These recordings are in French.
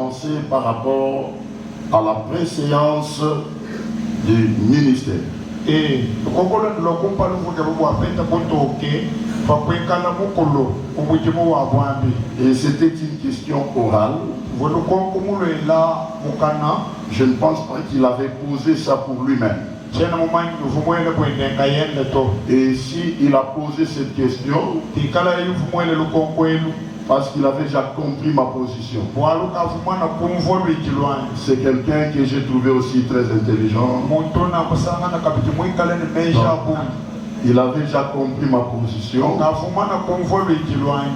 commencer par rapport à la préséance du ministère. Et c'était une question orale. Je ne pense pas qu'il avait posé ça pour lui-même. Et s'il a posé cette question, parce qu'il avait déjà compris ma position. C'est quelqu'un que j'ai trouvé aussi très intelligent. Il avait déjà compris ma position.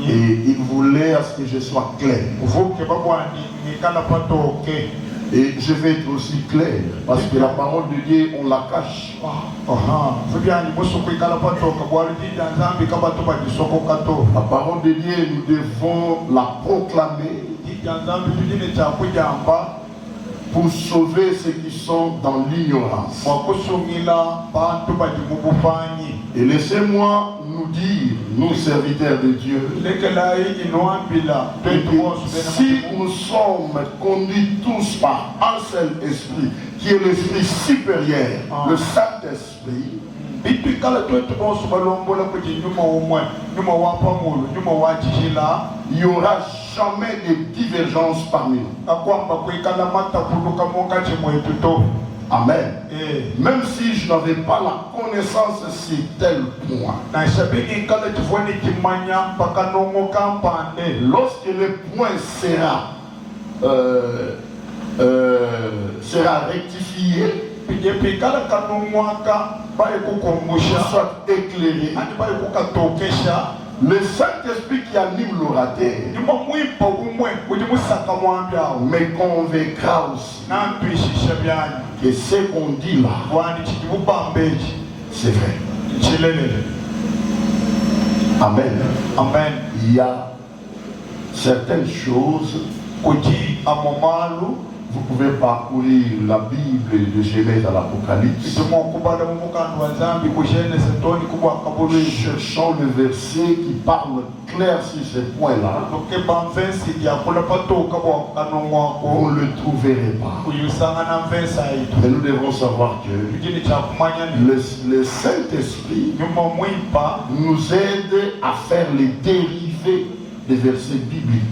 Et il voulait à ce que je sois clair. Et je vais être aussi clair, parce que la parole de Dieu, on la cache. La parole de Dieu, nous devons la proclamer pour sauver ceux qui sont dans l'ignorance. Et laissez-moi nous dire, nous serviteurs de Dieu, si nous sommes conduits tous par un seul esprit, qui est l'esprit supérieur, le Saint-Esprit, il n'y aura jamais de divergence parmi nous. Amen. Même si je n'avais pas la connaissance sur tel point, lorsque le point sera rectifié, soit éclairé, le Saint-Esprit qui anime l'orateur me convaincra aussi que ce qu'on dit là, c'est vrai. Amen. Amen. Il y a certaines choses. Vous pouvez parcourir la Bible de Genèse à l'Apocalypse. Cherchons le verset qui parle clair sur ce point-là. Vous ne le trouverez pas. Mais nous devons savoir que le Saint-Esprit nous aide à faire les dérivés des versets bibliques.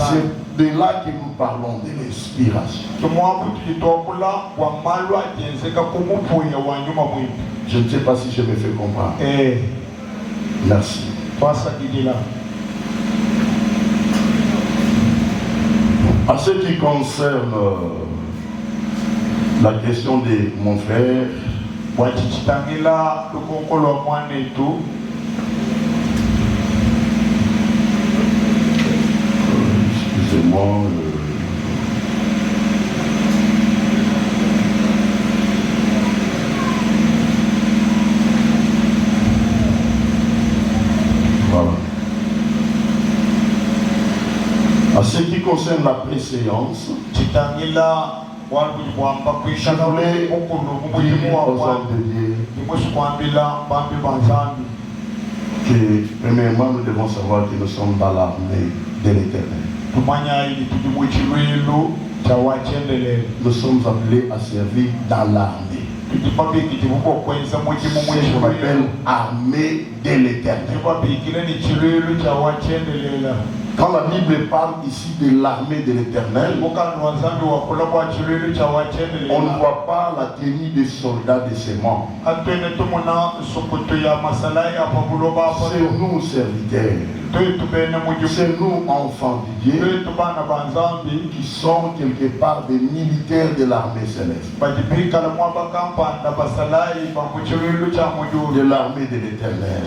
C'est de là que nous parlons de l'inspiration. Je ne sais pas si je me fais comprendre. Merci. À ce qui concerne la question de mon frère, excusez-moi. Voilà. À ce qui concerne la préséance, je voulais dire aux hommes de Dieu que premièrement nous devons savoir que nous sommes dans l'armée de l'Éternel. Nous sommes appelés à servir dans l'armée. Je m'appelle armée de l'Éternel. Quand la Bible parle ici de l'armée de l'Éternel, on ne voit pas la tenue des soldats de ses membres. C'est nous serviteurs. C'est nous enfants de Dieu qui sont quelque part des militaires de l'armée céleste. De l'armée de l'Éternel.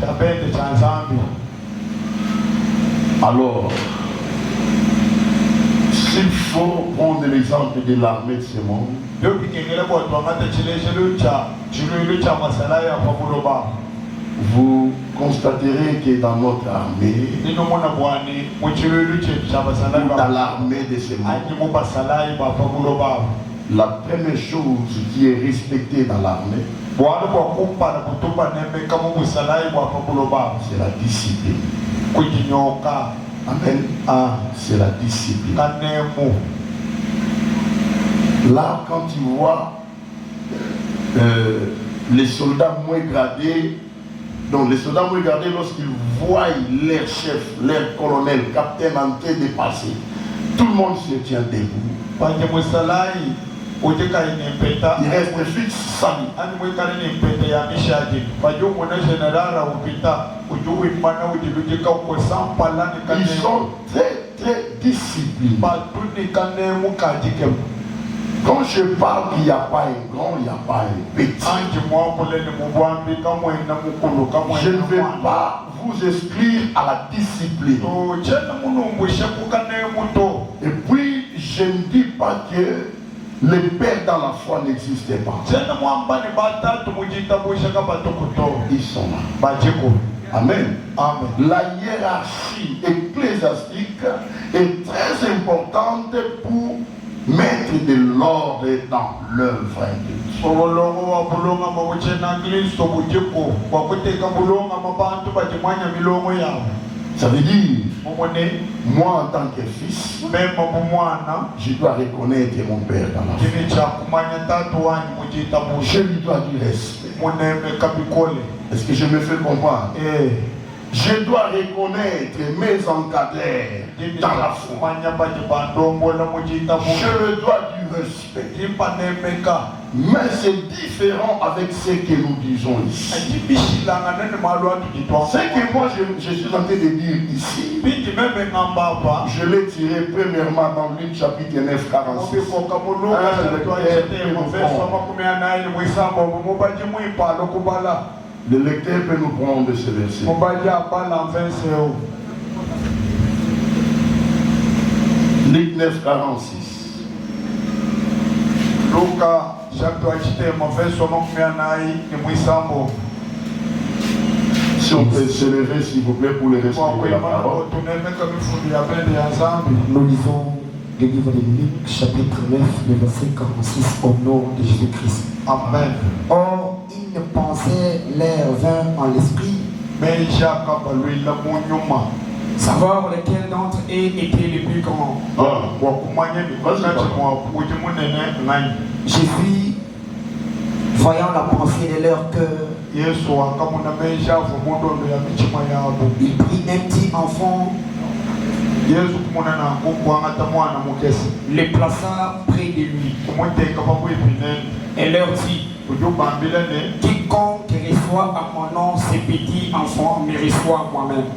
Alors, s'il faut prendre l'exemple de l'armée de ce monde, vous constaterez que dans notre armée, dans l'armée de ce monde, la première chose qui est respectée dans l'armée, c'est la discipline. Amen. C'est la discipline. Là, quand tu vois les soldats moins gradés, donc les soldats moins gradés, lorsqu'ils voient leur chef, leur colonel, capitaine en train de passer, tout le monde se tient debout. Il reste fixe, sali. Ils sont très très disciplinés. Quand je parle qu'il n'y a pas un grand, il n'y a pas un petit. Je ne vais pas vous exclure à la discipline. Et puis, je ne dis pas que les pères dans la foi n'existaient pas. Ils sont là. Amen. Amen. La hiérarchie ecclésiastique est très importante pour mettre de l'ordre dans l'œuvre de Dieu. Ça veut dire, moi en tant que fils, je dois reconnaître mon père dans la foi. Je lui dois du respect. Est-ce que je me fais comprendre? Je dois reconnaître mes encadreurs dans la foi. Je leur dois du respect. Mais c'est différent avec ce que nous disons ici. Ce que moi je suis en train de dire ici, je l'ai tiré premièrement dans Luc chapitre 9, 46. Le lecteur peut nous prendre ce verset. Luc 9, 46. Si on peut se lever, s'il vous plaît, pour le respect de la parole. Nous lisons le livre de Luc, chapitre 9, le verset 46, au nom de Jésus-Christ. Amen. Or, ils ne pensaient l'air vain en l'esprit, savoir lequel d'entre eux était le plus grand. Jésus, voyant la pensée de leur cœur, il prit un petit enfant, le plaça près de lui et leur dit: quiconque reçoit à mon nom ces petits enfants me reçoit moi-même.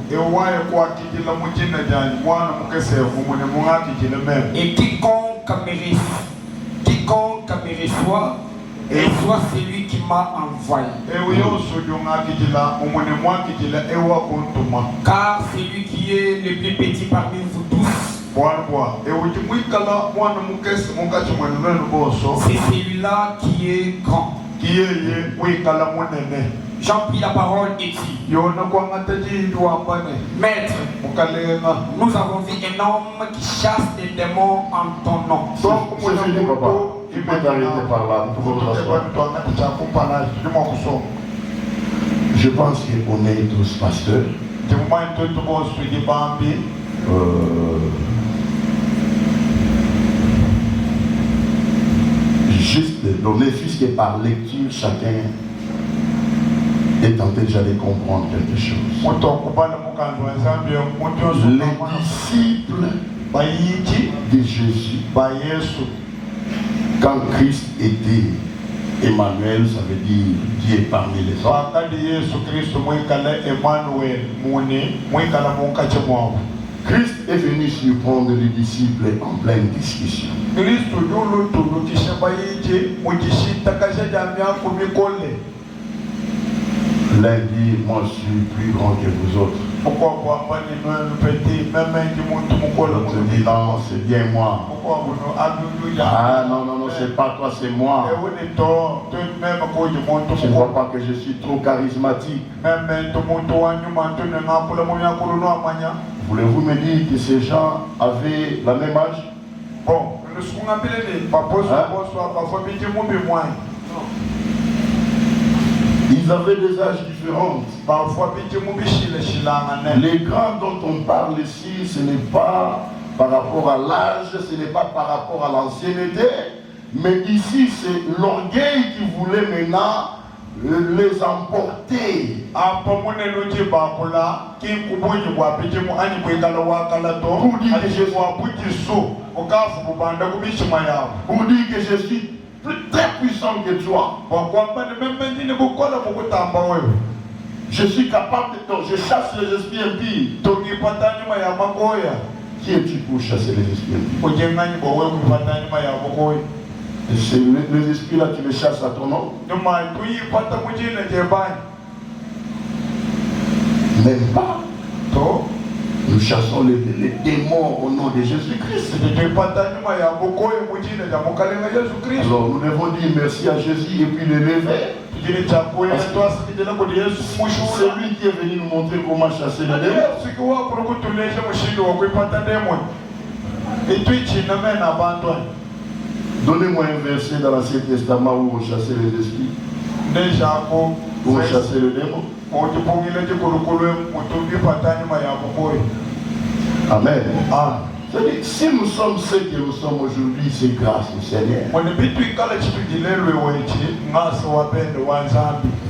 Et quiconque me reçoit celui qui m'a envoyé. Car celui qui est le plus petit parmi vous tous, c'est celui-là qui est grand. Jean prit la parole et dit: Maître, nous avons vu un homme qui chasse des démons en ton nom. Tu peux t'arrêter par là. Je pense qu'on est tous pasteurs. Juste donner, puisque par lecture, chacun est tenté déjà de comprendre quelque chose. Les disciples de Jésus, quand Christ était Emmanuel, ça veut dire Dieu parmi les hommes. Christ est venu surprendre les disciples en pleine discussion. L'un dit: moi je suis plus grand que vous autres. L'autre dit: non, c'est bien moi. Ah non, c'est pas toi, c'est moi. Tu ne vois pas que je suis trop charismatique. Voulez-vous me dire que ces gens avaient la même âge? Ils avaient des âges différents. Les grands dont on parle ici, ce n'est pas par rapport à l'âge, ce n'est pas par rapport à l'ancienneté, mais ici c'est l'orgueil qui voulait maintenant les emporter. Pour dire que je suis très puissant que toi. Je suis capable de... Je chasse les esprits impies. Qui es-tu pour chasser les esprits impies? C'est les esprits là, tu les chasses à ton nom? Même pas. Nous chassons les démons au nom de Jésus-Christ. Alors nous devons dire merci à Jésus et puis l'élever. C'est lui qui est venu nous montrer comment chasser les démons. Donnez-moi un verset dans l'Ancien Testament où on chassait les esprits. Où on chassait le démon. Amen. Ah. Si nous sommes ce que nous sommes aujourd'hui, c'est grâce au Seigneur.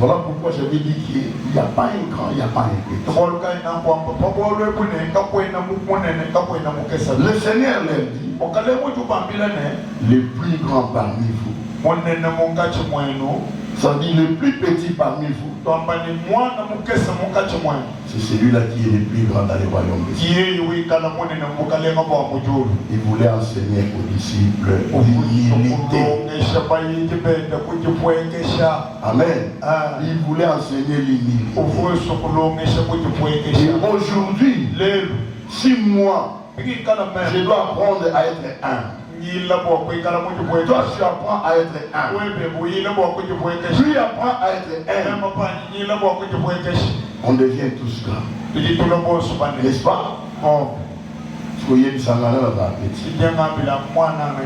Voilà pourquoi j'avais dit qu'il n'y a pas un grand, il n'y a pas un petit. Le Seigneur leur dit, les plus grands parmi vous, ça dit le plus petit parmi vous, c'est celui-là qui est le plus grand dans les royaumes de Dieu. Il voulait enseigner aux disciples l'humilité. Amen. Il voulait enseigner l'humilité. Et aujourd'hui, si moi, je dois apprendre à être un. Toi, tu apprends à être un. Tu apprends à être un. On devient tous grands. N'est-ce pas?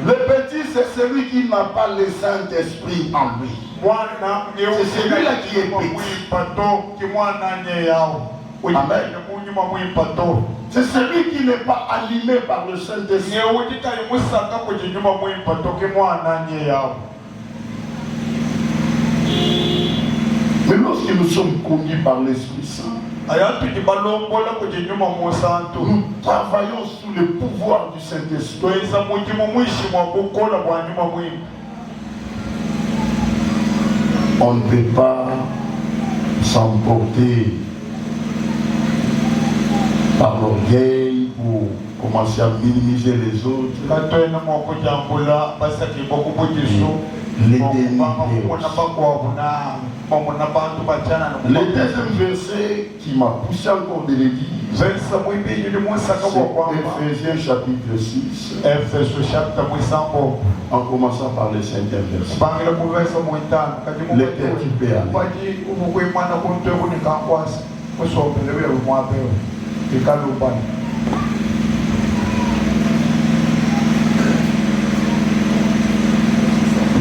Le petit, c'est celui qui n'a pas le Saint-Esprit en lui. C'est celui-là qui est petit. Amen. C'est celui qui n'est pas animé par le Saint-Esprit. Mais lorsque nous sommes conduits par l'Esprit Saint, nous travaillons sous le pouvoir du Saint-Esprit. On ne peut pas s'emporter par l'orgueil pour commencer à minimiser les autres. Les dénigrer. Le deuxième verset qui m'a poussé encore de le dire, c'est Ephésiens chapitre 6, en commençant par le 5e verset. Lequel tu peux aller.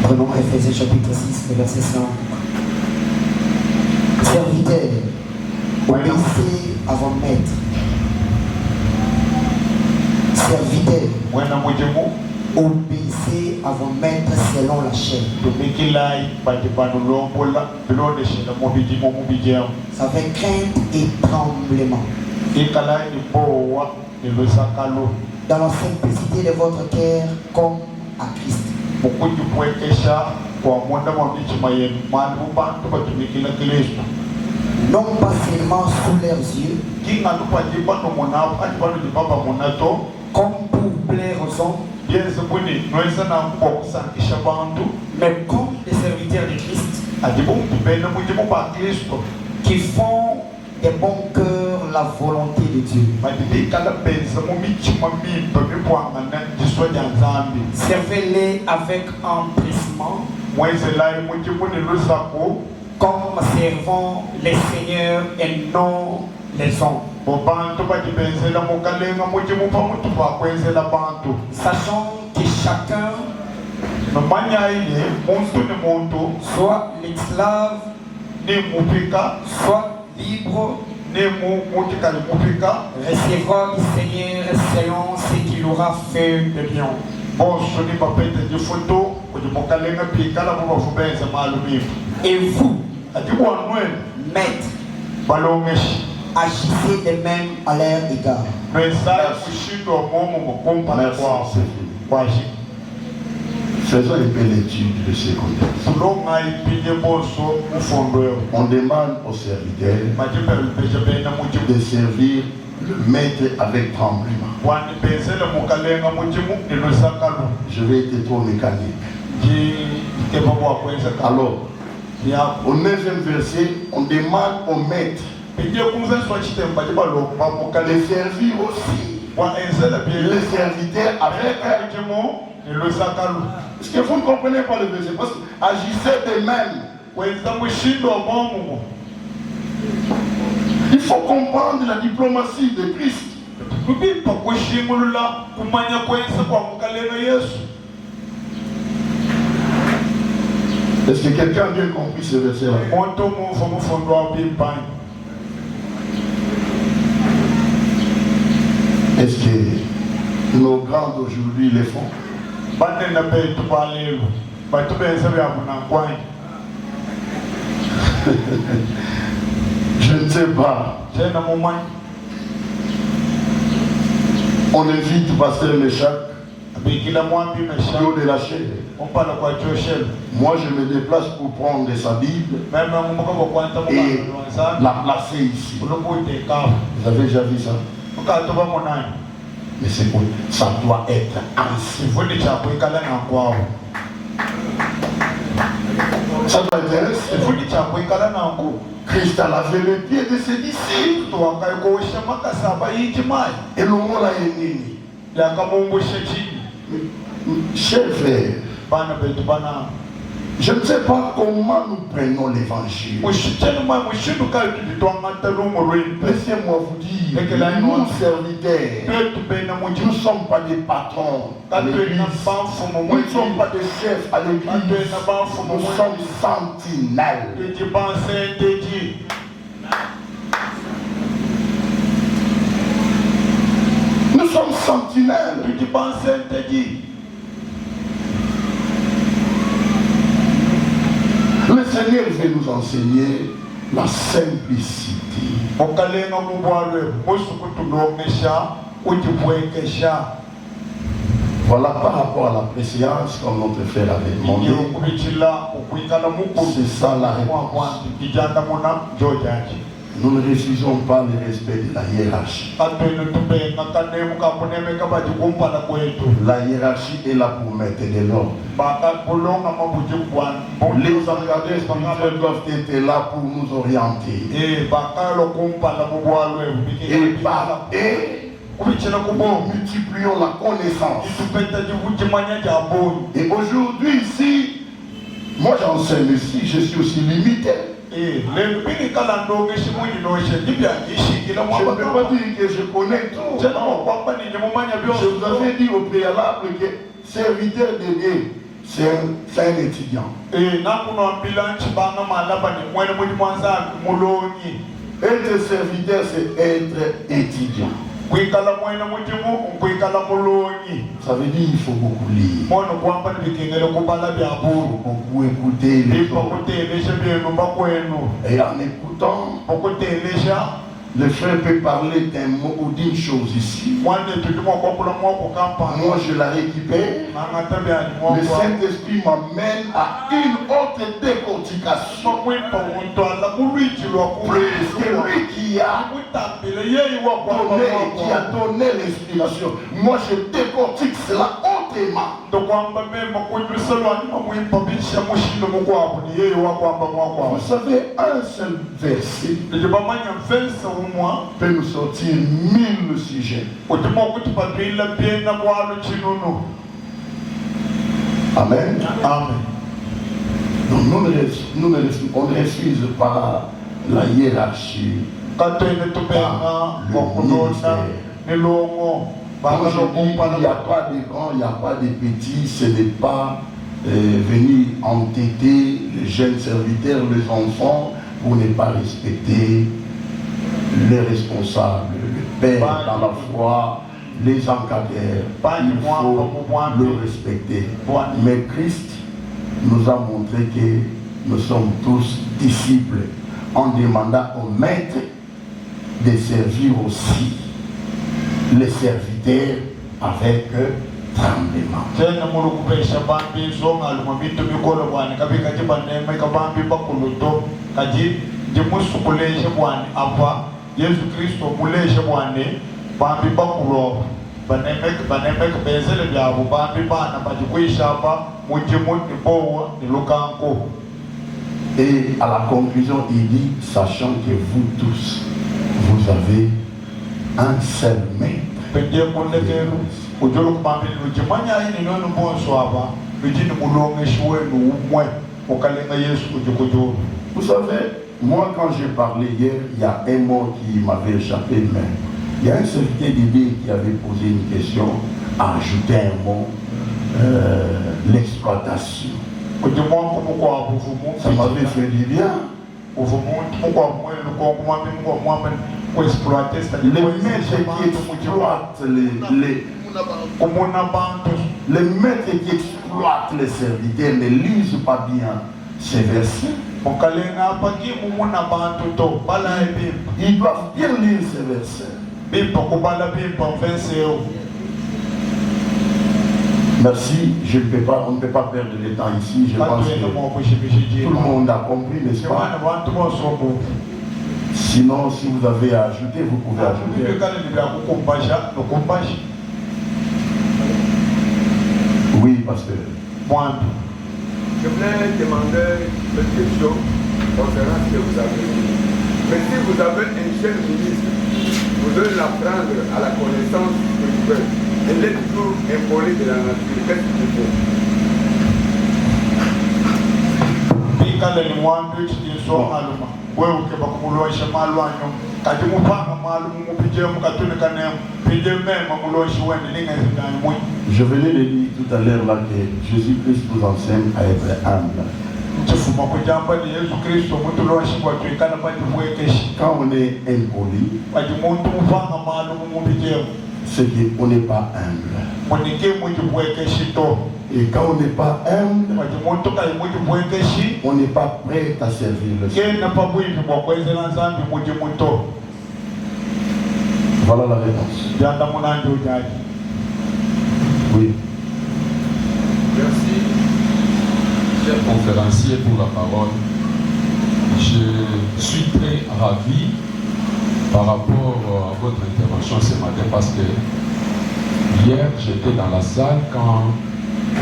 Prenons Ephésiens chapitre 6, le verset 5. Serviteurs, obéissez à vos maîtres. Serviteurs, obéissez à vos maîtres selon la chair. Avec crainte et tremblement. Dans la simplicité de votre cœur comme à Christ. Non pas seulement sous leurs yeux, comme pour plaire aux hommes, mais comme des serviteurs de Christ, qui font de bon cœur la volonté de Dieu. Servez-les avec empressement, comme servant les seigneurs et non les hommes. Sachant que chacun soit l'esclave soit libre, recevra du Seigneur selon ce qu'il aura fait de bien. Et vous, maîtres, agissez de même à leur égard. Merci. Faisons une belle étude de ces contextes. On demande aux serviteurs de servir le maître avec tremblement. Je vais être trop mécanique. Alors, au 9e verset, on demande au maître de servir aussi les serviteurs avec Est-ce que vous ne comprenez pas le verset? Parce que agissez de même. Il faut comprendre la diplomatie de Christ. Est-ce que quelqu'un a bien compris ce verset-là? Est-ce que nos grands d'aujourd'hui les font? Je ne sais pas. On invite Pasteur Méchac de la chaîne. Moi je me déplace pour prendre sa Bible et la placer ici. Vous avez déjà vu ça? Mais c'est quoi? Ça doit être ainsi. Ça doit être ainsi. Christ a lavé les pieds de ses disciples. Et le mot là est nini. Chers frères, je ne sais pas comment nous prenons l'évangile. Laissez-moi vous dire, nous serviteurs, nous ne sommes pas des patrons à l'église. Nous ne sommes pas des chefs à l'église. Nous sommes sentinelles. Nous sommes sentinelles. Le Seigneur veut nous enseigner la simplicité. Voilà par rapport à la préséance, comme notre frère avait demandé. C'est ça la réponse. Nous ne refusons pas le respect de la hiérarchie. La hiérarchie est là pour mettre de l'ordre. Les encadreurs spirituels doivent être là pour nous orienter. Et nous multiplions la connaissance. Et aujourd'hui ici, moi j'enseigne ici, je suis aussi limité. Je ne peux pas dire que je connais tout. Je vous avais dit au préalable que serviteur de Dieu, c'est un étudiant. Être serviteur, c'est être étudiant. Ça veut dire qu'il faut beaucoup lire. Il faut beaucoup écouter les autres. Et en écoutant, le frère peut parler d'un mot ou d'une chose ici. Moi je la récupère. Le Saint-Esprit m'amène à une autre décortication. C'est lui qui a donné l'inspiration. Moi je décortique cela autrement. Vous savez, un seul verset peut nous sortir 1000 sujets. Amen. Amen. Donc on ne refuse pas la hiérarchie dans le ministère. Quand je dis il n'y a pas de grands, il n'y a pas de petits, ce n'est pas venir entêter les jeunes serviteurs, les enfants, pour ne pas respecter les responsables, le père dans la foi, les encadreurs. Il faut le respecter. Mais Christ nous a montré que nous sommes tous disciples en demandant au maître de servir aussi les serviteurs avec tremblement. Et à la conclusion, il dit, sachant que vous tous, vous avez un seul maître. Vous savez, moi quand j'ai parlé hier, il y a un mot qui m'avait échappé, mais il y a un serviteur d'idée qui avait posé une question, a ajouté un mot, l'exploitation. Ça m'avait fait du bien. Les maîtres qui exploitent les serviteurs ne lisent pas bien ces versets. Ils doivent bien lire ces versets. Merci, on ne peut pas perdre le temps ici. Je pense que tout le monde a compris, n'est-ce pas? Sinon, si vous avez à ajouter, vous pouvez ajouter. Oui, pasteur. Je voulais demander une question concernant ce que vous avez dit. Mais si vous avez un jeune ministre, vous devez l'apprendre à la connaissance spirituelle. Elle est toujours impolie de la nature. Qu'est-ce qu'il faut? Je venais de dire tout à l'heure là que Jésus-Christ nous enseigne à être humble. Quand on est impoli, c'est qu'on n'est pas humble. Et quand on n'est pas humble, on n'est pas prêt à servir le Seigneur. Voilà la réponse. Oui. Merci, cher conférencier, pour la parole. Je suis très ravi par rapport à votre intervention ce matin parce que hier j'étais dans la salle quand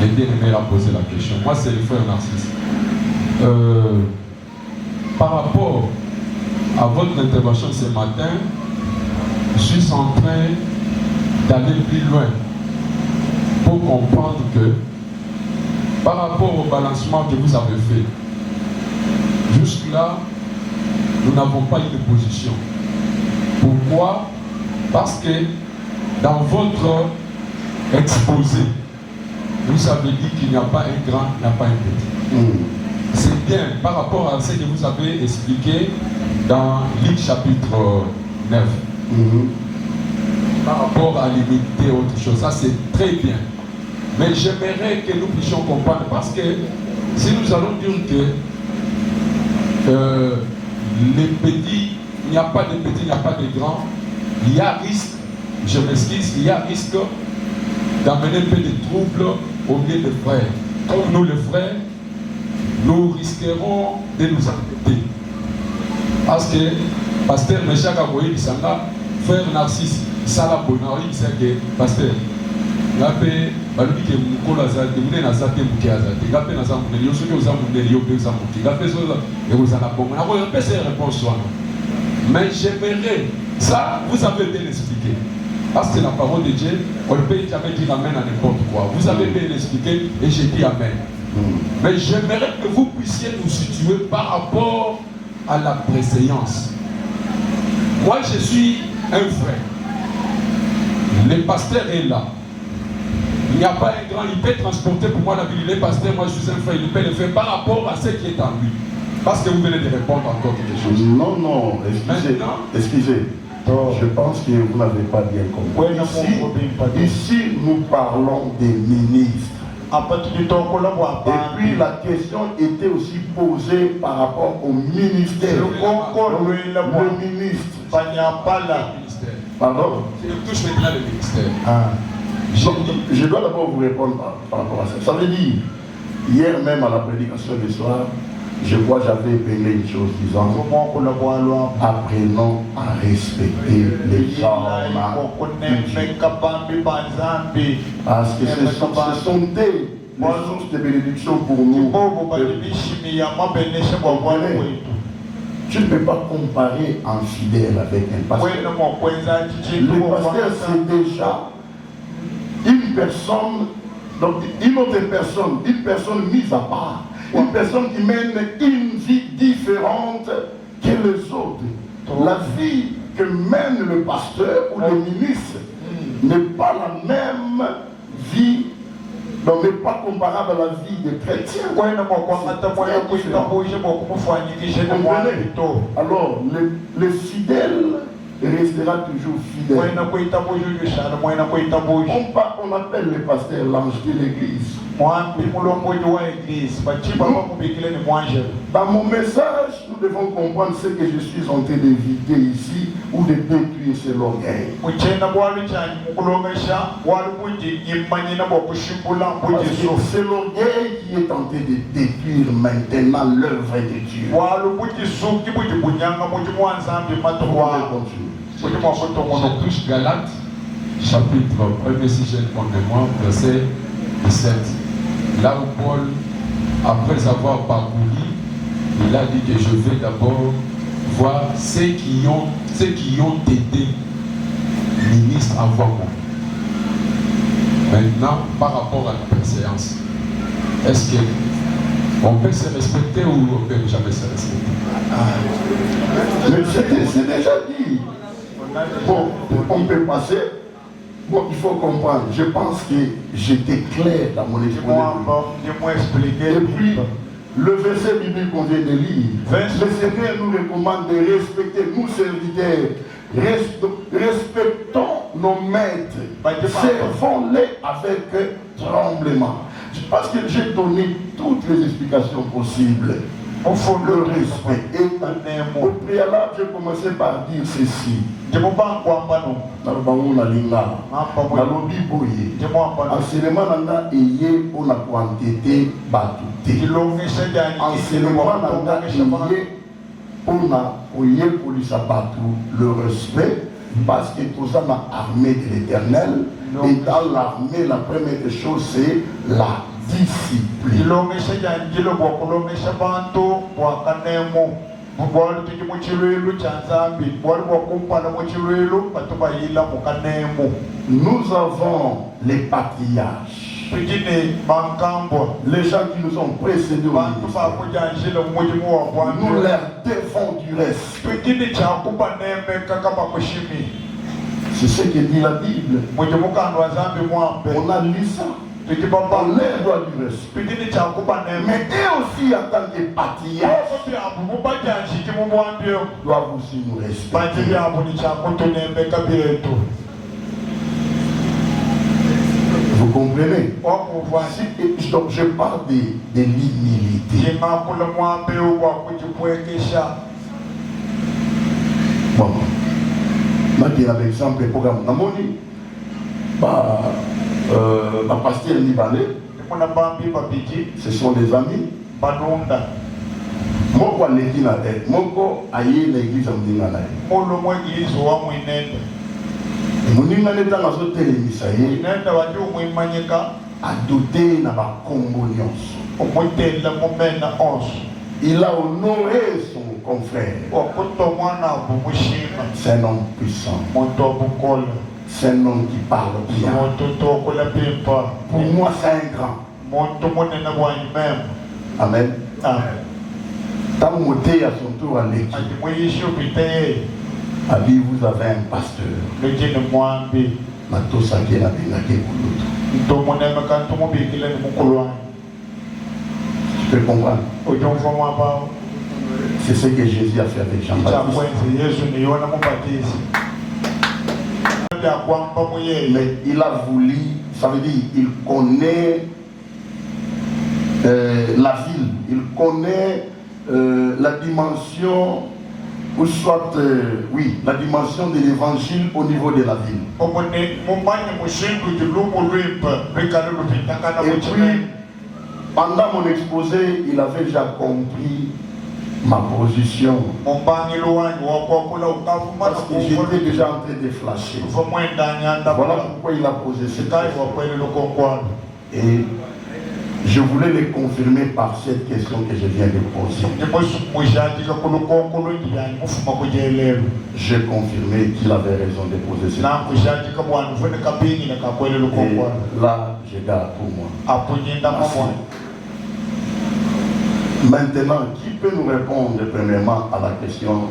les bien-aimés a posé la question. Moi c'est le frère Narcisse. Par rapport à votre intervention ce matin, je suis en train d'aller plus loin pour comprendre que par rapport au balancement que vous avez fait, jusque-là, nous n'avons pas eu de position. Pourquoi? Parce que dans votre exposé, vous avez dit qu'il n'y a pas un grand, il n'y a pas un petit. C'est bien par rapport à ce que vous avez expliqué dans Luc chapitre 9. Par rapport à limiter autre chose, ça c'est très bien. Mais j'aimerais que nous puissions comprendre, parce que si nous allons dire que les petits, il n'y a pas de petits, il n'y a pas de grands, il y a risque, je m'excuse, il y a risque d'amener un peu de troubles au milieu des frères. Comme nous les frères, nous risquerons de nous embêter. Parce que, pasteur Meshach Aboye Bisanga, frère Narcisse, Sala Bonari, il sait que, pasteur, ngape baluki ke mukolo azate mune na zate muke azate ngape na zamu ne yoso ke uzamu ne yo pe uzamu ki ngape zo et vous en abonne na ko pe ces réponses là. Mais j'aimerais ça, vous avez bien expliqué, parce que la parole de Dieu on ne peut jamais dire amen à n'importe quoi. Vous avez bien expliqué et j'ai dit amen. Mais j'aimerais que vous puissiez nous situer par rapport à la préséance. Moi je suis un frère, le pasteur est là. Il n'y a pas un grand, il peut transporter pour moi la vie, il est pasteur, moi je suis un frère, il peut le faire par rapport à ce qui est en lui. Parce que vous venez de répondre encore quelque chose. Non, non, excusez. Maintenant, excusez. Je pense que vous n'avez pas bien compris. Ici, nous parlons des ministres. Et puis la question était aussi posée par rapport au ministère. Le ministre. Pardon? Je touche maintenant le ministère. Je dois d'abord vous répondre par rapport à ça. Ça veut dire, hier même à la prédication du soir, je crois que j'avais épinglé une chose disant apprenons à respecter les gens. Parce que ce sont des sources de bénédiction pour nous. Tu ne peux pas comparer un fidèle avec un pasteur. Le pasteur, c'est déjà une personne, donc une autre personne, une personne mise à part. Une personne qui mène une vie différente que les autres. La vie que mène le pasteur ou le ministre n'est pas la même vie, donc n'est pas comparable à la vie des chrétiens. Alors, les fidèles restera toujours fidèle. On appelle les pasteurs l'ange de l'église. Dans mon message, nous devons comprendre ce que je suis en train d'éviter ici ou de détruire, c'est l'orgueil. C'est l'orgueil qui est en train de détruire maintenant l'œuvre de Dieu. Je touche Galates, chapitre 1er, si j'ai le mémoire, verset 17. Là où Paul, après avoir parcouru, il a dit que je vais d'abord voir ceux qui ont été ministres avant moi. Maintenant, par rapport à la préséance, est-ce qu'on peut se respecter ou on ne peut jamais se respecter? Mais c'est déjà dit. Bon, on peut passer. Bon, il faut comprendre. Je pense que j'étais clair dans mon exposé. Et puis, le verset biblique qu'on vient de lire, le Seigneur nous recommande de respecter nos serviteurs. Respectons nos maîtres. Servons-les avec tremblement. Parce que j'ai donné toutes les explications possibles. Il faut le respect. Et au préalable, j'ai commencé par dire ceci. Enseignement nanga eye pour la quantité batute. Enseignement nanga eye pour le respect, parce que tout ça dans l'armée de l'Éternel. Et dans l'armée, la première chose c'est la discipline. Nous avons les patriarches, les gens qui nous ont précédés au ministère. Nous leur devons du respect. C'est ce que dit la Bible. On a lu ça. On leur doit du respect. Mais eux aussi, en tant que patriarches, doivent aussi nous respecter. Vous comprenez? Donc je parle de l'humilité. Bon. Maintenant, par exemple, le programme Namoni, pasteur Libanais, ce sont des amis. Moko aleki na tête, moko aye l'église amdingana. Moninga neta na so telemisa ye. Adouté na ba kombo nyonso. Il a honoré son confrère. C'est un homme puissant. C'est un homme qui parle bien. Pour moi, c'est un grand. Amen. Tant monté à son tour à l'équipe. Abi, vous avez un pasteur. Matos a bien abinake pour l'autre. Tu peux comprendre? C'est ce que Jésus a fait avec Jean-Baptiste. Mais il a voulu, ça veut dire, il connaît la ville, il connaît la dimension, ou soit, oui, la dimension de l'évangile au niveau de la ville. Et puis, pendant mon exposé, il avait déjà compris ma position. Parce que j'étais déjà en train de flasher. Voilà pourquoi il a posé cette question. Et je voulais le confirmer par cette question que je viens de poser. J'ai confirmé qu'il avait raison de poser cette question. Et là, je garde pour moi. Merci. Maintenant, qui peut nous répondre premièrement à la question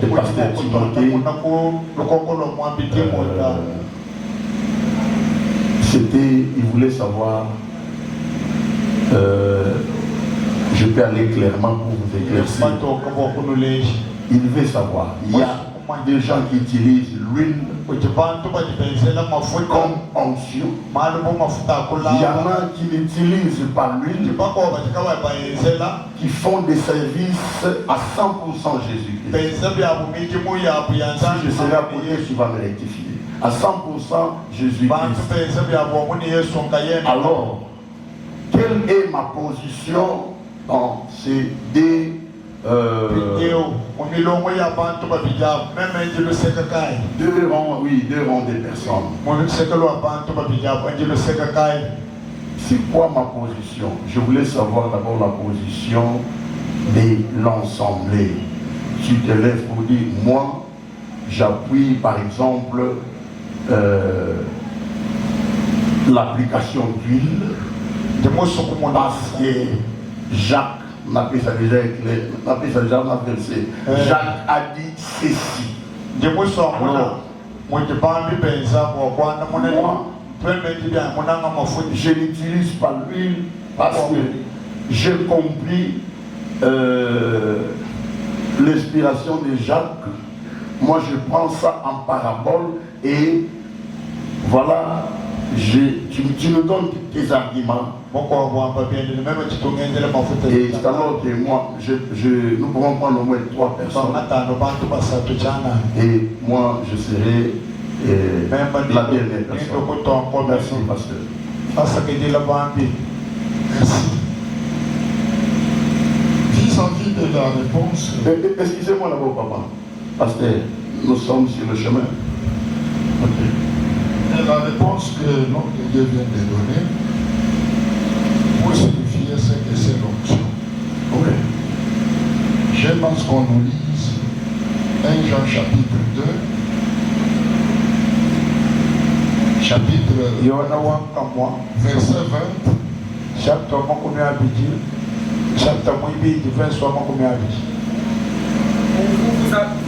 de Pasteur Timothée? C'était, il voulait savoir, je peux aller clairement pour vous éclaircir. Il veut savoir, il y a des gens qui utilisent l'huile comme onction. Il y en a qui l'utilisent par l'huile, qui font des services à 100% Jésus-Christ. Si je serai à côté, tu vas me rectifier. À 100% Jésus-Christ. Alors, quelle est ma position dans ces deux deux rangs de personnes? C'est quoi ma position? Je voulais savoir d'abord la position de l'ensemble. Tu te lèves pour dire, moi, j'appuie par exemple l'application d'huile, parce que Jacques n'a pas ça déjà éclairé, n'a pas ça déjà versé. Jacques a dit ceci. Alors, je n'utilise pas l'huile parce que j'ai compris l'inspiration de Jacques. Moi, je prends ça en parabole et voilà, tu me donnes tes arguments. Et c'est alors que moi, nous pourrons prendre au moins 3 personnes. Et moi, je serai la dernière personne. Merci, pasteur. Merci. Vis-à-vis de la réponse. Excusez-moi d'abord, papa. Pasteur, nous sommes sur le chemin. Ok. Et la réponse que l'homme de Dieu vient de donner, pour signifier ce que c'est l'onction. Ok. J'aime à ce qu'on nous lise 1 Jean chapitre 2, chapitre verset 20.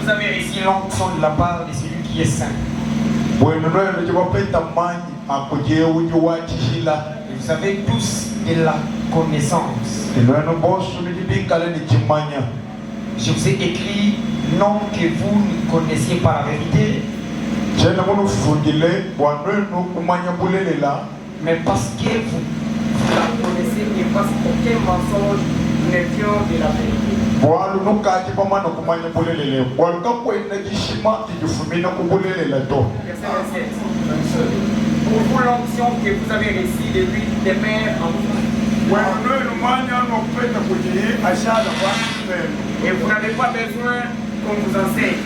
Vous avez reçu l'onction de la part de celui qui est saint. Et vous avez tous de la connaissance. Je vous ai écrit non que vous ne connaissiez pas la vérité, mais parce que vous la connaissez et parce qu'aucun mensonge ne vient de la vérité. Verset 27. Pour vous, l'onction que vous avez reçue de lui demeure en vous. Et vous n'avez pas besoin qu'on vous enseigne.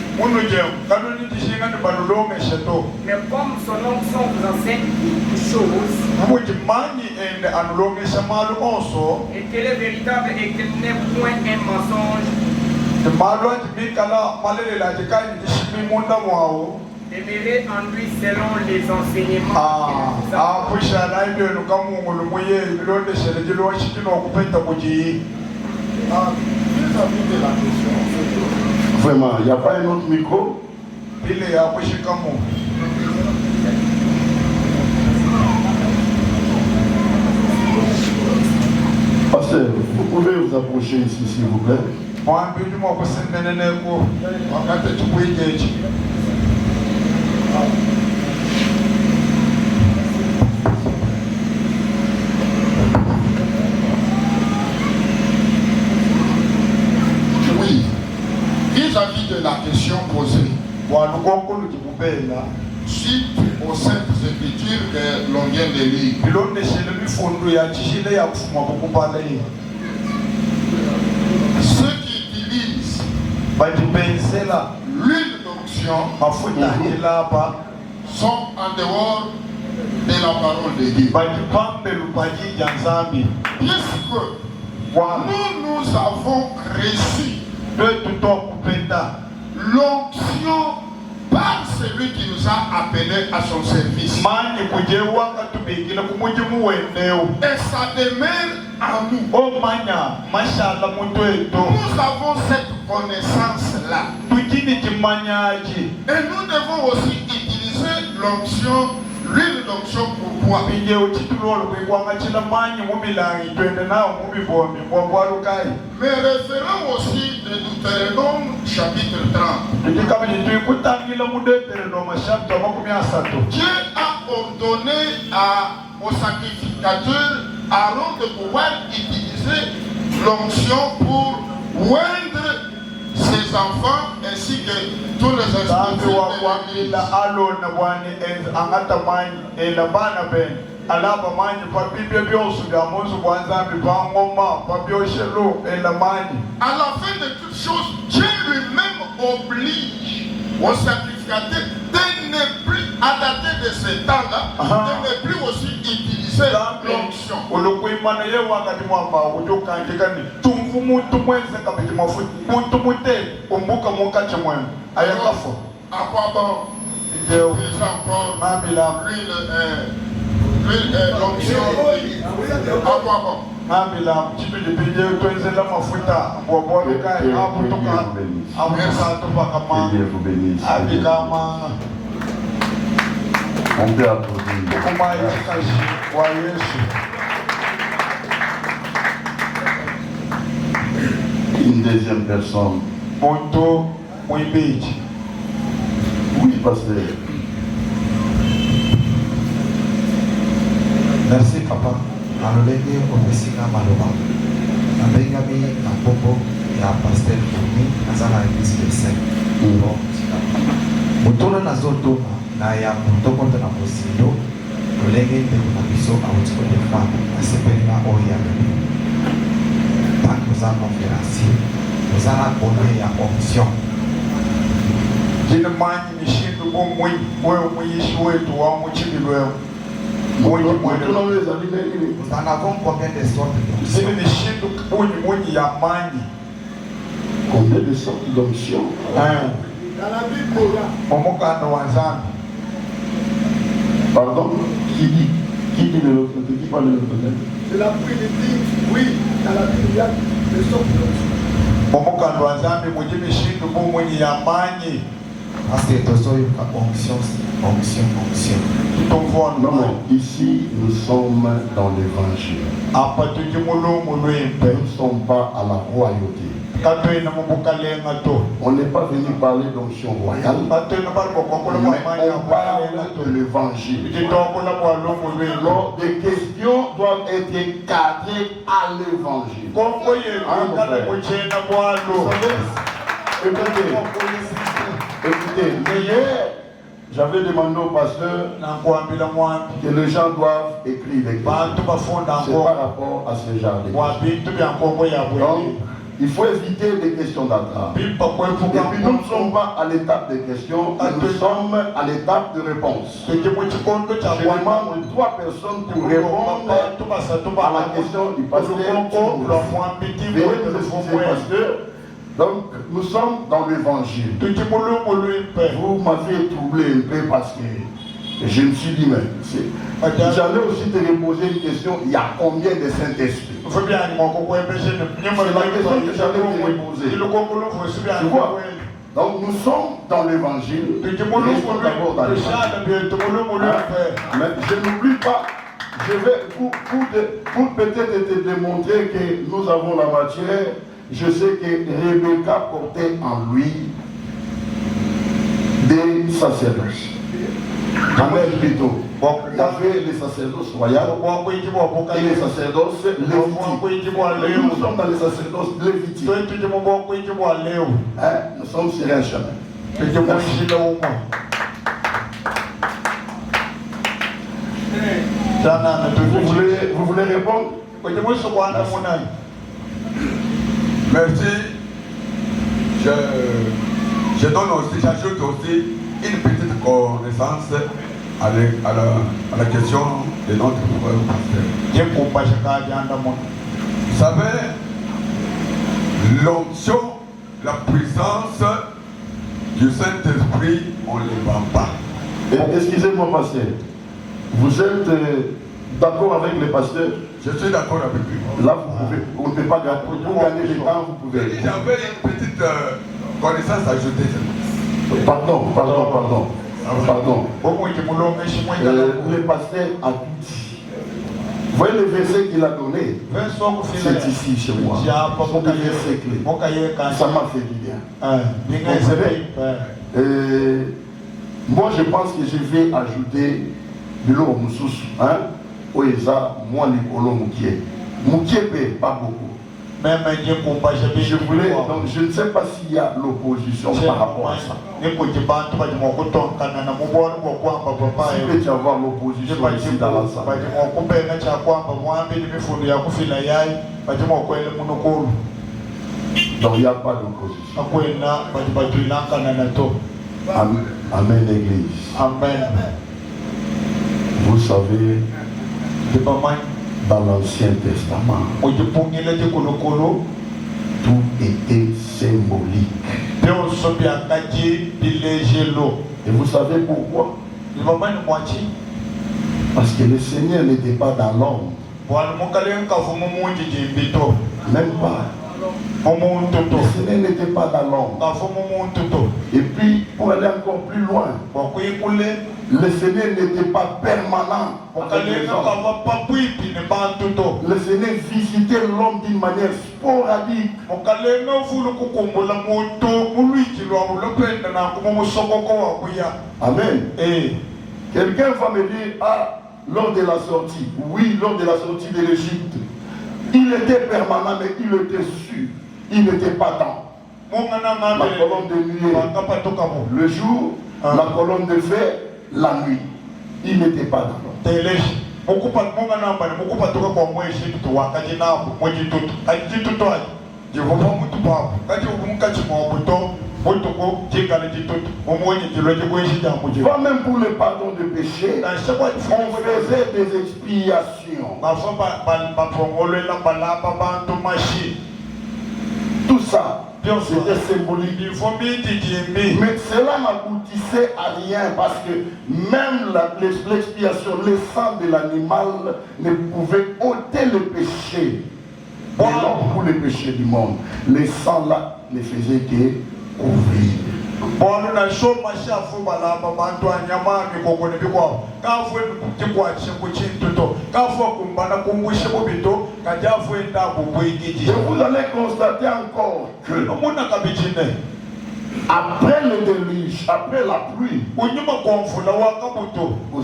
Mais comme son onction vous enseigne toutes choses, et qu'elle est véritable et qu'elle n'est point un mensonge, demeurez en lui selon les enseignements. Vis-à-vis de la question, Vraiment, il n'y a pas un autre micro? Pasteur, vous pouvez vous approcher ici, s'il vous plaît. Oui, vis-à-vis de la question posée, suite aux saintes écritures que l'on vient de lire, ceux qui utilisent l'huile d'onction sont en dehors de la parole de Dieu. Puisque nous avons reçu l'onction par celui qui nous a appelés à son service. Et ça demeure à nous. Nous avons cette connaissance-là. Et nous devons aussi utiliser l'onction, l'huile d'onction pour boire. Mais référons aussi de Deutéronome chapitre 30. Dieu a ordonné au sacrificateur Aaron de pouvoir utiliser l'onction pour oindre ses enfants ainsi que tous les esprits de l'Église. À la fin de toutes choses, Dieu lui-même oblige au sacrificateur de ne plus, à dater de ce temps-là, de ne plus aussi utiliser l'onction. À quoi bon utiliser encore l'onction? À quoi bon? Dieu vous bénisse. On peut applaudir. Une deuxième personne. Oui, pasteur. Merci papa. Alolenge opesika maloba. Nabengami na popo ya pasteur Fumi azala église de Saint. Mutona nazotona na ya mutoko na posindo. Olenge ndeko na biso awutiko de femme asepelina oya. Tant que ça conférencier, nous allons donner la option. Nous en avons combien de sortes d'options? Combien de sortes d'options? Pardon? Qui dit de l'autre côté? Qui parle de l'autre côté? Je la prie de dire, oui, dans la Bible, il y a des sortes d'options. Parce que tous onction. Non, ici nous sommes dans l'évangile. Nous ne sommes pas à la royauté. On n'est pas venu parler d'onction royale, mais on parle de l'évangile. Alors, les questions doivent être cadrées à l'évangile. Écoutez, hier, j'avais demandé au pasteur que les gens doivent écrire des questions. C'est par rapport à ce genre de questions. Donc, il faut éviter des questions d'attrape. Et puis nous ne sommes pas à l'étape des questions, nous sommes à l'étape de réponse. Je demande 3 personnes pour répondre à la question du pasteur. Donc, nous sommes dans l'évangile. Vous m'avez troublé un peu parce que je me suis dit, mais j'allais aussi te poser une question, il y a combien de Saint-Esprit? C'est la question que j'allais te poser. Tu vois? Donc, nous sommes dans l'évangile. Restons d'abord dans l'évangile. Mais je n'oublie pas, je vais, pour peut-être te démontrer que nous avons la matière, je sais que Rebecca portait en lui des sacerdoces. Amen plutôt. Bon, il y avait les sacerdoces royales et les sacerdoces lévitiques. Nous sommes dans les sacerdoces lévitiques. Hein? Nous sommes sur un chemin. Vous voulez répondre? Merci. Je donne aussi, j'ajoute aussi une petite connaissance à la question de notre pasteur. Vous savez, l'onction, la puissance du Saint-Esprit, on ne les vend pas. Excusez-moi, pasteur. Vous êtes d'accord avec les pasteurs? Je suis d'accord avec lui. Là, vous ne pouvez pas gagner. Pour gagner le temps, vous pouvez. J'avais une petite connaissance ajoutée. Pardon. Le pasteur a tout dit. Vous voyez le verset qu'il a donné? C'est ici chez moi. C'est des versets clés. Ça m'a fait du bien. Moi, je pense que je vais ajouter de l'eau au moussous. Oeza, moi, Nicolo Moukié. Moukié paie pas beaucoup. Je ne sais pas s'il y a l'opposition par rapport à ça. Si peut y avoir l'opposition ici dans la salle. Donc il n'y a pas d'opposition. Amen, Église. Amen. Vous savez, dans l'Ancien Testament, tout était symbolique. Et vous savez pourquoi? Parce que le Seigneur n'était pas dans l'ombre. Même pas. Le Seigneur n'était pas dans l'ombre. Et puis, pour aller encore plus loin, le Seigneur n'était pas permanent. Le Seigneur visitait l'homme d'une manière sporadique. Amen. Et quelqu'un va me dire, lors de la sortie, oui, lors de la sortie de l'Égypte, il était permanent, mais il était sûr. Il n'était pas dans la colonne de nuit, le jour, la colonne de feu, la nuit. Il n'était pas dans pas même pour le pardon de péché, on faisait des expiations. Tout ça, c'était symbolique. Mais cela n'aboutissait à rien parce que même l'expiation, le sang de l'animal ne pouvait ôter le péché. Pour le péché du monde. Le sang là ne faisait que couvrir. Et vous allez constater encore que après le déluge, après la pluie, vous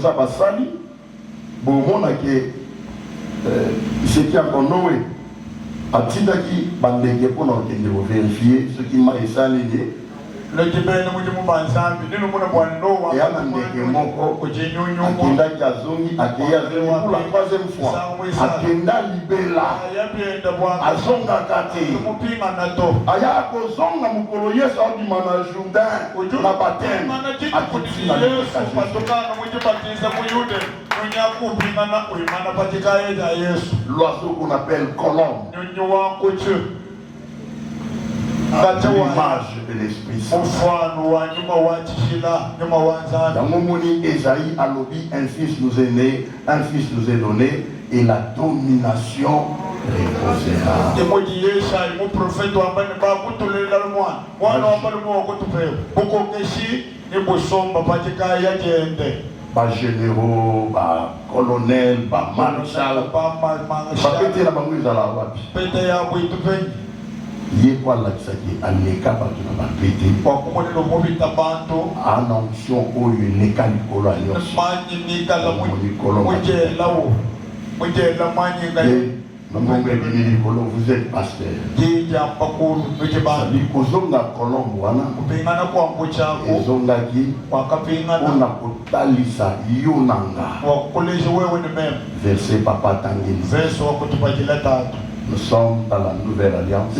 avez sali, ce qui a encore Noé, a Tidaki, Bandeke pour vérifier ce qui m'a essayé. Et Akenda Kazongi, pour la troisième fois. Akenda Libela, Azonga Kate, Aya Kozonga Mukolo Yesu Adimana Jourdain, la baptême, l'oiseau qu'on appelle colombe. L'image de l'Esprit Saint. Dans mon moni, Esaïe a lobby, un fils nous est né, un fils nous est donné, et la domination reposera. Pas généraux, pas colonel, pas maréchal, pas pété la bamouise à la wapi. Yé quoi là ça qui a les cas par qui n'a pas pété. En onction où les cas du colo à vous êtes pasteur. Verset Papa Tanguy. Nous sommes dans la nouvelle alliance.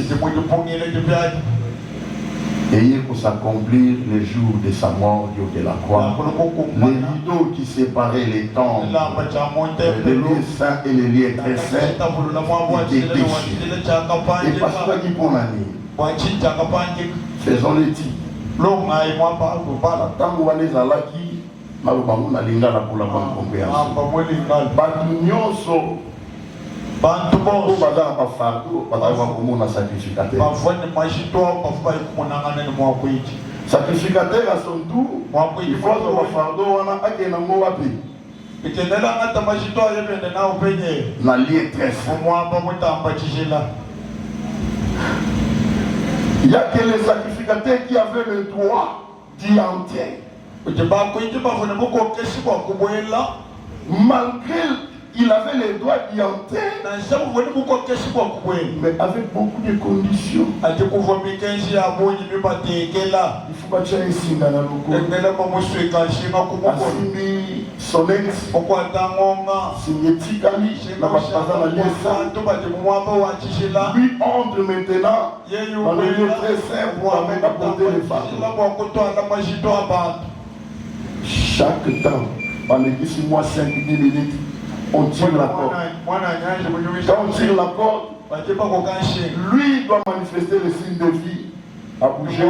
Ayez pour s'accomplir les jours de sa mort de la croix. Les rideaux qui séparaient les temples, les lieux saints et les lieux très saints, étaient déchirés. Et parce que pour l'année, faisons les tirs. Tant qu'on les a là qui, on a l'ingala pour la bonne compréhension. Bantu bo badala ba fardo badala ko na sacrificateur. Ba vone majito ba fa ko nangana ni mo ko iti. Sacrificateur a son tour, il faut ba fardo wana akena mo wapi. Ekendela ngata majito yebende na openye. Na lié très fort. Mo ba mo tamba tshila. Il y a que les sacrificateurs qui avaient le droit d'y entrer. Ba ko iti ba vone mo ko kesi ko boyela malgré il avait les droits d'y entrer, mais avec beaucoup de conditions. Il faut pas faire ici dans la loco. Son ex, lui entre maintenant dans le lieu très simple pour amener à porter les fardeaux. Chaque temps, pendant 6 mois, 5 minutes, on tire la corde. Quand on tire la corde, lui doit manifester le signe de vie à bouger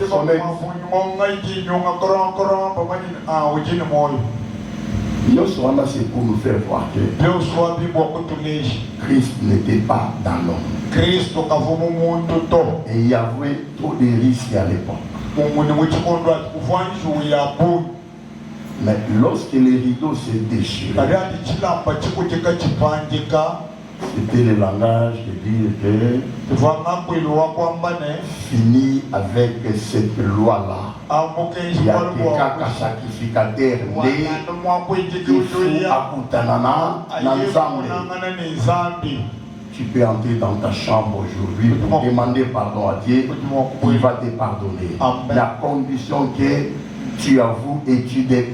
son ex. C'est pour nous faire voir que Christ n'était pas dans l'homme. Et il y avait trop de risques à l'époque. Mais lorsque les rideaux se déchiraient, c'était le langage de dire que fini avec cette loi-là. Il y a quelqu'un sacrificateur, il faut akutanana nanzambe. Tu peux entrer dans ta chambre aujourd'hui pour demander pardon à Dieu, il va te pardonner. La condition que tu avoues et tu les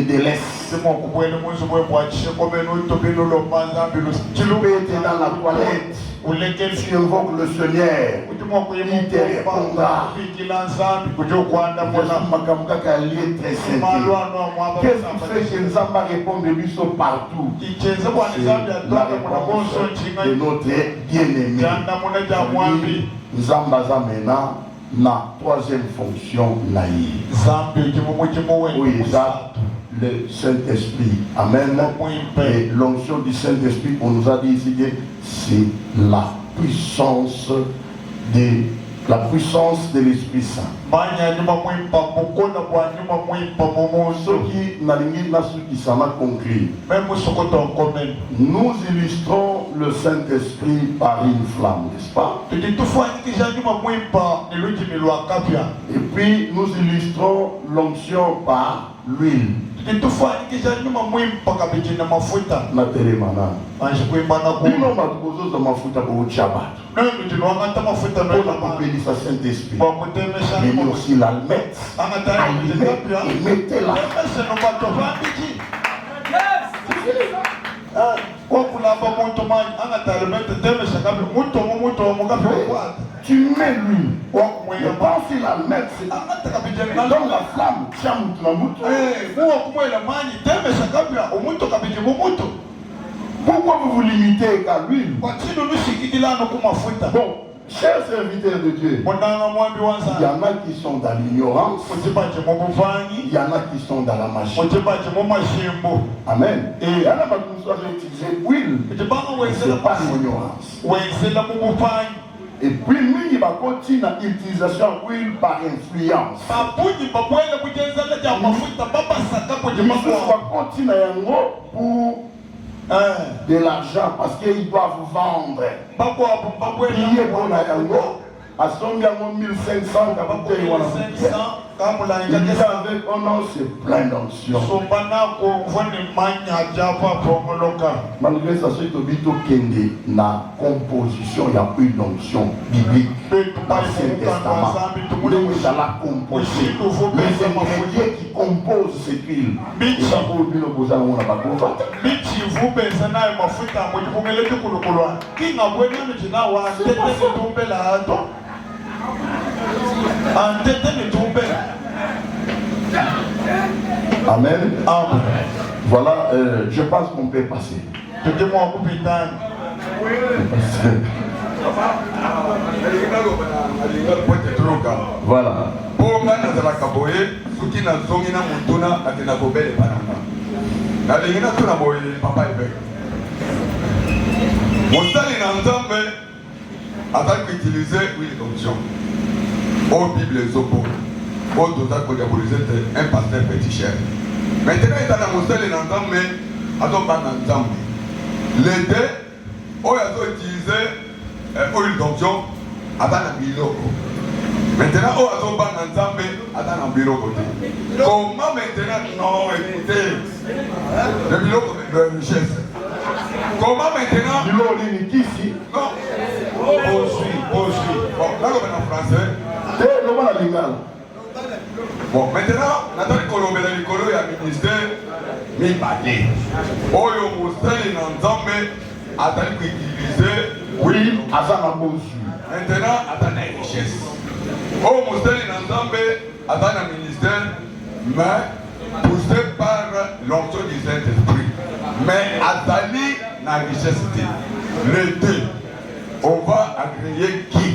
délaisses. Tu peux être dans la toilette, tu invoques le Seigneur, il te répondra. Qu'est-ce qui fait que Nzamba répond de lui partout? C'est la réponse de notre bien-aimé. Nzamba Zamena. La troisième fonction naïe. Oui, ça, le Saint-Esprit. Amen. Et l'onction du Saint-Esprit, on nous a dit ici que c'est la puissance de l'Esprit Saint. Nous illustrons le Saint-Esprit par une flamme, n'est-ce pas? Et puis nous illustrons l'onction par l'huile. Saint-Esprit. Mais aussi l'almette. Et mettez-la. Tu mets l'huile. Mais quand c'est l'almette, c'est dans la flamme. Pourquoi vous vous limitez qu'à l'huile? Bon, chers serviteurs de Dieu, il y en a qui sont dans l'ignorance, il y en a qui sont dans la machine. Amen. Et il y en a qui sont utilisés l'huile, c'est pas l'ignorance. Et puis, il va continuer l'utilisation d'huile par influence. Il va continuer pour de l'argent parce qu'ils doivent vendre. Priez pour la yango. À son 1500, il dit avec un nom, c'est plein d'onction. Malgré ça, c'est Tobito Kende, la composition, il y a une onction biblique dans l'Ancien Testament. Nous allons la composer. Les ingrédients qui composent cette huile. Et ça, pour le besoin, on a pas Amen. Amen. Voilà, je pense qu'on peut passer. Voilà. Avant d'utiliser l'huile d'onction, au Bible les opos, au total pour diaboliser un pasteur féticheur. Maintenant, il y a un monstre et l'entend, mais il n'y a pas d'entendre. Les deux, on a utilisé l'huile d'onction, avant un biloko. Maintenant, on a pas d'entendre, mais avant un biloko. Comment maintenant, non, écoutez, le biloko de richesse. Comment maintenant, biloko est ici. Non. Poursuis. Bon, là, on est en français. Bon, maintenant, Nathalie Colombe, l'écolo et le ministère, mais pas dit. Oh, il y a un ensemble, attendez qu'il utilisait. Oui, à ça, on a besoin. Maintenant, attendez la richesse. Oh, mon ensemble, attendez le ministère, mais poussé par l'onction du Saint-Esprit. Mais attendez la richesse. Les deux. On va agréer qui?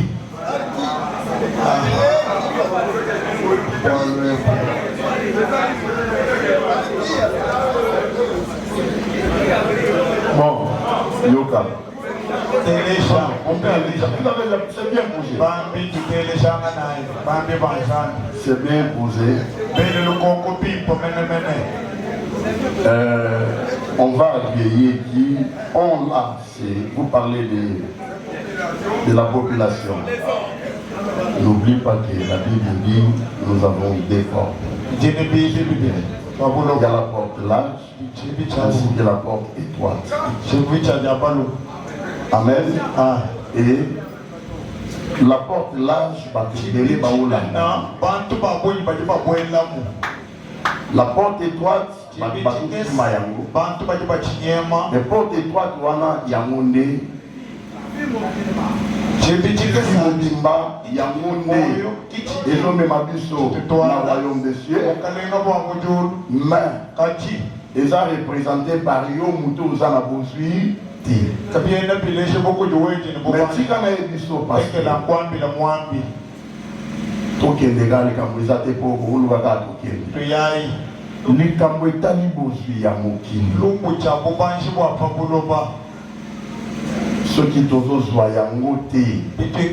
Bon, Yoka. C'est bien posé. C'est bien posé. On va accueillir qui? On l'a. Vous parlez de la population. N'oublie pas que la Bible dit nous avons des portes. Il y a la porte large ainsi que la porte étroite. Amen. Et la porte large la porte étroite les portes étroites wana yangonde Mobimba, Yamonde, et l'homme Mabiso, dans le royaume des cieux. Mais, ils sont représentés par Yomuto Zanabosui. Mais si quand même Biso parce que la Kwambi, la Mwambi, Token de Gali, quand vous êtes pauvres, vous ne pas Token. Les Kamwetani Bosui Yamoki. Ceux qui sont soyango te,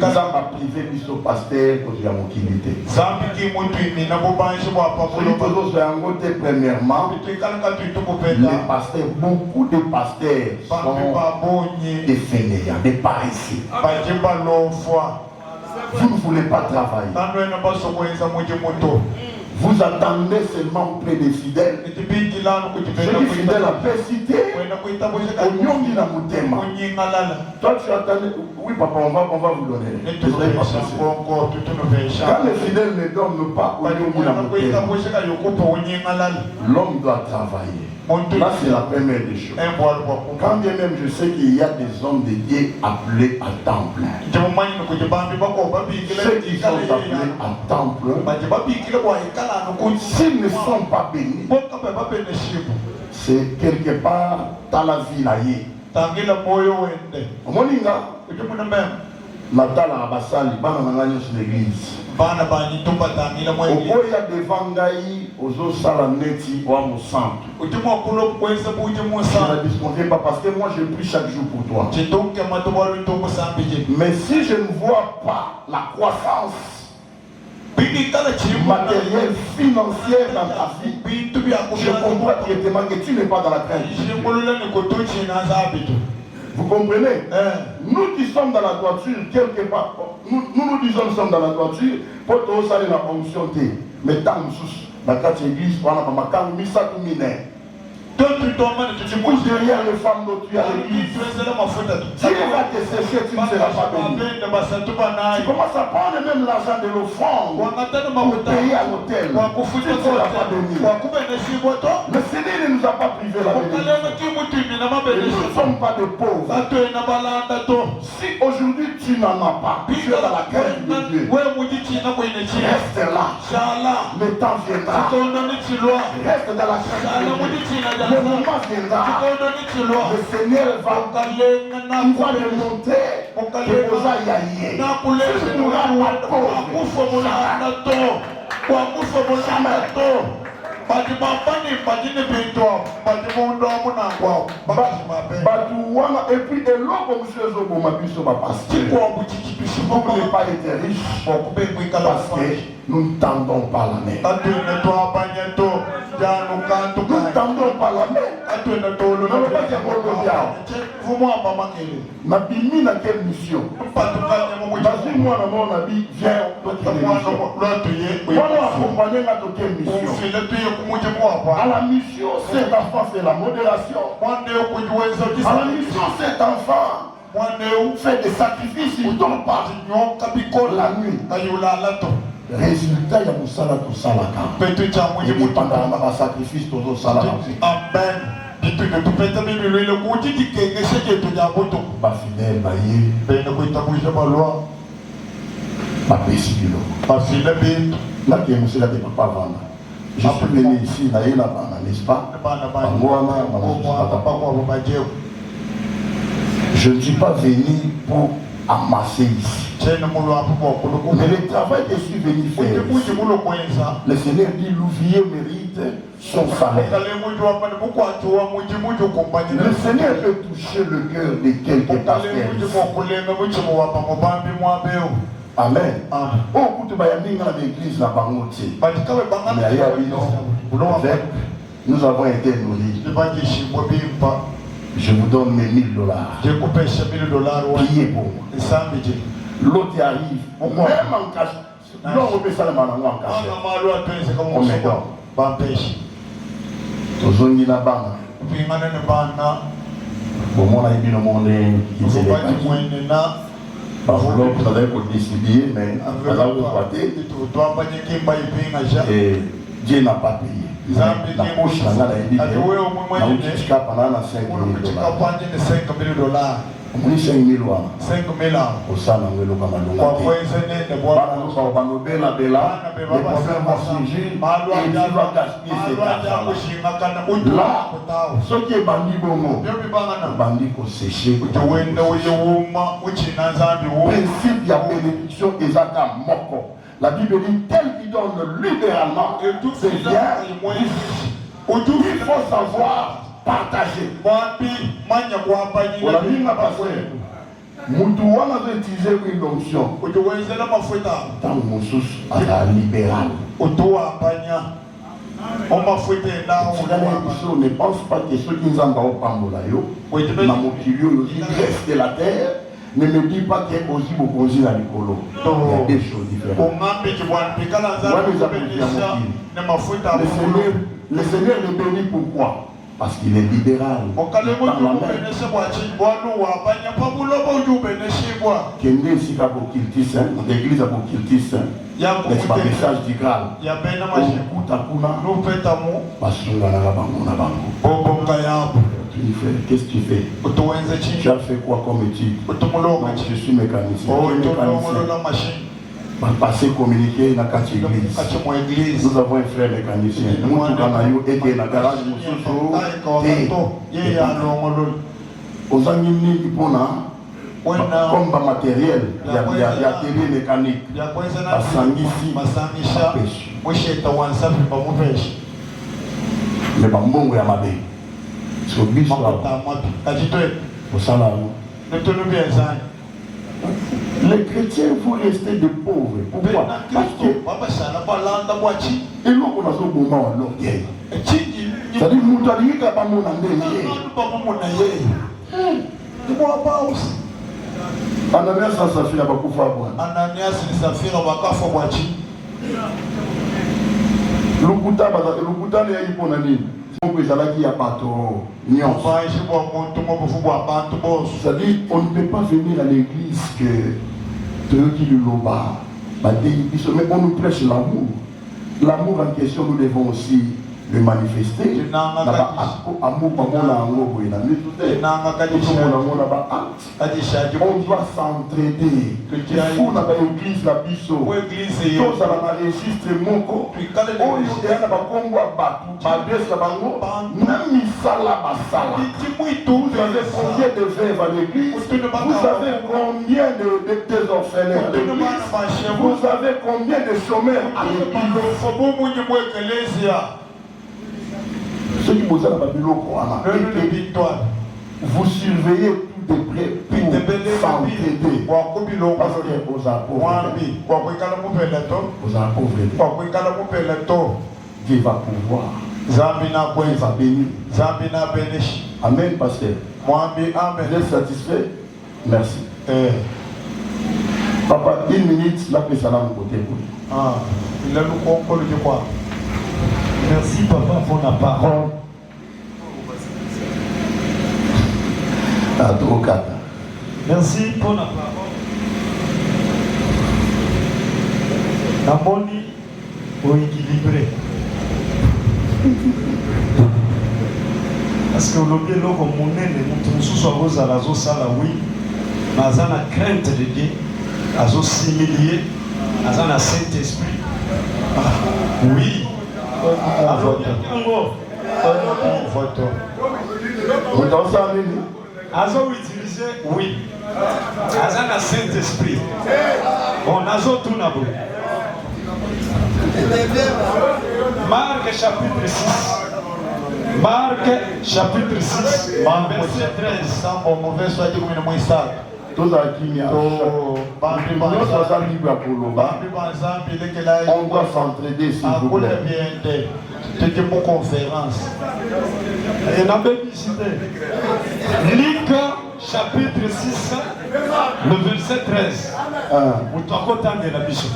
ça va priver biso pasteur pour y amokilité. Ceux qui sont soyango te premièrement, les pasteurs, beaucoup de pasteurs sont des fainéants, des paresseux. Vous ne voulez pas travailler. Vous attendez seulement auprès des fidèles. Ceux qui fidèles à perciter, toi tu attendais, oui papa, on va vous donner. Quand les fidèles ne dorment pas, l'homme doit travailler. Là c'est la première des choses. Quand bien même je sais qu'il y a des hommes de Dieu appelés à temps plein. Ceux qui sont appelés à temps plein, s'ils ne sont pas bénis, c'est quelque part dans la vie là. Natala Abasali, bana nangani sur l'église. Bana bani tumba tangila mwa église. Okoya devant ngai ozo sala neti wa mo centre. Utimo kulo kwesa buje mo centre. Je ne disconviens pas parce que moi je prie chaque jour pour toi. Mais si je ne vois pas la croissance matériel, financier dans ta vie, je comprends directement que tu n'es pas dans la crainte. Vous comprenez? Nous qui sommes dans la toiture, quelque part, nous disons que nous sommes dans la toiture, pour tous aller dans la fonction. Mais tant que dans cette église, on a pas tu couches derrière les femmes dont tu es à l'église. Dieu va te sécher, tu ne seras pas béni. Tu commences à prendre même l'argent de l'offrande pour payer à l'hôtel. Tu ne seras pas béni. Le Seigneur ne nous a pas privé la bénédiction. Nous ne sommes pas des pauvres. Si aujourd'hui tu n'en as pas, tu es dans la crainte de Dieu. Reste là. Le temps viendra. Reste dans la crainte de Dieu. Le moment viendra, le Seigneur va te monter et vous aïe. Tu ne pourras pas pauvre. Et puis de l'eau comme je suis n'oubliez pas été riche parce que nous ne tendons pas la main. Nous ne tendons pas la main. Ma bimi n'a quelle mission? Vas-y, moi, mon ami, viens, quelle mission? À la mission, cet enfant fait la modération. À la mission, cet enfant fait des sacrifices, il ne dort pas la nuit. Résultat, il y a tout ça là, tout ça là. Il n'y a pas de sacrifice, tout ça là. Amen. Pas fidèle, là, qui est monsieur là, pas vendre. Je suis venu ici, n'est-ce pas? Je ne suis pas venu pour amasser ici. Mais le travail que je suis venu faire, le Seigneur dit l'ouvrier mérite son salaire. Le Seigneur peut toucher le cœur de quelques pasteurs. Amen. Oh, l'église n'a pas monté. Nous avons été nourris. Je vous donne mes $1000. Priez pour moi. L'autre arrive. Même en cash. L'on remet ça en cash. On me donne. Tozongi na bana. Bon, mon ami, le monde qui s'est dépassé. Parce que vous avez décidé, mais vous avez voté. Et Dieu n'a pas payé. La poche n'a pas été payée. Jusqu'à pendant $5 000. On dit 5 000 euros. 5 000 ans. Au sein de l'eau comme un loup. On va nous bela bela. Les problèmes vont surgir. Et Dieu va gaspiller cet argent. Là, ce qui est bandit bon, bandit qu'on séché. Principe, il y a bénédiction et Zaka Moko. La Bible dit tel qui donne libéralement, c'est bien. Il faut savoir partager. Voilà, il n'a pas fait. Moutouan a utilisé une onction. Tant mon sous à la libérale. On m'a fouetté là. On ne pense pas que ceux qui nous ont envoyé par Molayo, reste de la terre. Ne me dis pas qu'il y a aussi beaucoup de choses dans l'écolo. Il y a des choses différentes. Le Seigneur le bénit pourquoi? Parce qu'il est libéral. Kende sika pour Kiltis, l'église a pour Kiltis, n'est-ce pas message du Graal. Qu'est-ce que tu fais? Tu as fait quoi comme étude? Je suis mécanicien. Passer communiquer dans la église. Nous avons un frère mécanicien. Nous avons été dans le garage. Aux amis, comme matériel, il y a télé mécanique. Mais bon, il y a ma belle. Sur le bus, au salaire. Les chrétiens vont rester de pauvres. Pourquoi? Parce que et nous, on a ce moment l'orgueil. C'est-à-dire que nous avons dit que Ananias na Safira bakufa bwana. Ananias na Safira bakafa bwachi. Lukuta ne yipo na nini? Songo ezalaki ya bato nyonso. C'est-à-dire on ne peut pas venir à l'église que qui le loba. Mais on nous prêche l'amour. L'amour en question, nous devons aussi le manifester. On doit s'entraider. Il faut dans l'église la biso. Tous à la registre moko. Vous avez combien de veuves à l'église? Vous avez combien de orphelins à l'église? Vous avez combien de chômeurs à l'église? Ceux qui posent la vous surveillez tout de près pour s'entraider. Parce que vous appauvris. Dieu va pouvoir. Il va bénir. Amen, pasteur. Vous êtes satisfait? Merci. Papa, 1 minute, là, que ça l'a côté. Il a le concours de quoi? Merci papa pour la parole. Merci pour la parole. La monnaie au équilibré. Parce que l'objet là comme monnaie les moutons soit aux alazo sala oui, mais à la crainte de Dieu, à zo similier, à la Saint-Esprit. Oui. Azo utiliser oui. Azana Saint-Esprit. On azo tout nabo. Marc chapitre 6. Marc chapitre 6. Verset 13. On mauvais soit dit comme une moïsa. On doit s'entraider s'il vous plaît. C'était pour conférence. Et la publicité. Luc chapitre 6, le verset 13. Vous t'accordez la mission.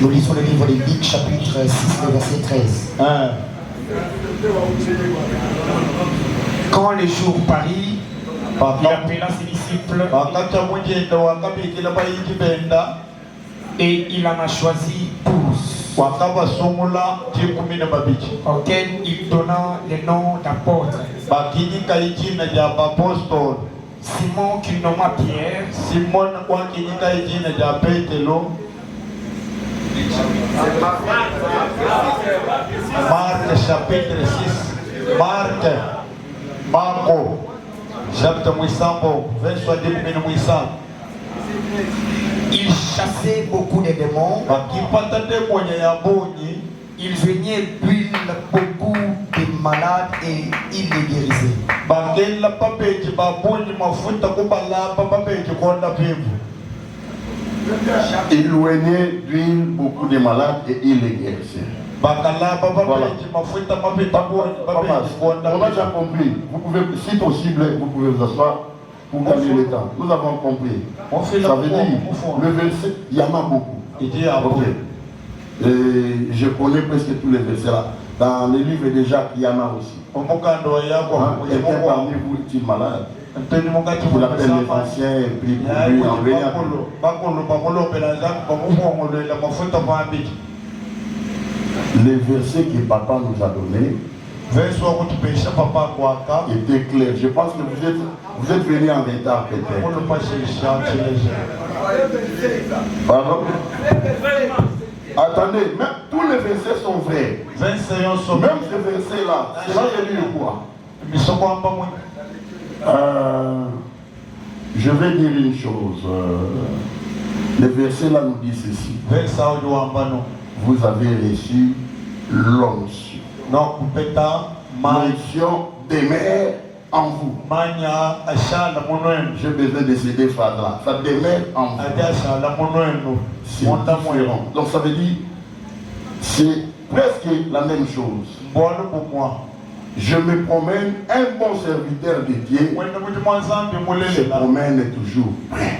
Nous lisons le livre de Luc chapitre 6, le verset 13. Quand le jour parit, il appela ses disciples et il en a choisi 12, auxquels il donna le nom d'apôtres. Simon qu'il nomma Pierre, Marc chapitre 6. Marco chapitre 8. Il chassait beaucoup de démons. Il venait l'huile beaucoup de malades et il les guérissait. Il éloignait d'huile beaucoup de malades et il les guérissait. Voilà. On a déjà compris. Vous pouvez, si possible, vous pouvez vous asseoir pour gagner le temps. Nous avons compris. Ça veut dire, le verset, il y en a beaucoup. Okay. Et je connais presque tous les versets là. Dans les livres de Jacques, il y en a aussi. Quelqu'un parmi vous est-il malade? Vous l'appelez les anciens et puis pour lui en venir. Les versets que papa nous a donnés étaient clairs. Je pense que vous êtes venus en retard peut-être. Pardon? Attendez, même tous les versets sont vrais. Même ces versets-là, c'est là que lui quoi? Je vais dire une chose. Les versets là nous disent ceci. Vous avez reçu l'onction. L'onction demeure en vous. J'ai besoin de ces deux phrases-là. Ça demeure en vous. C'est différent. Donc ça veut dire, c'est presque la même chose. Je me promène, un bon serviteur de Dieu se promène toujours prêt.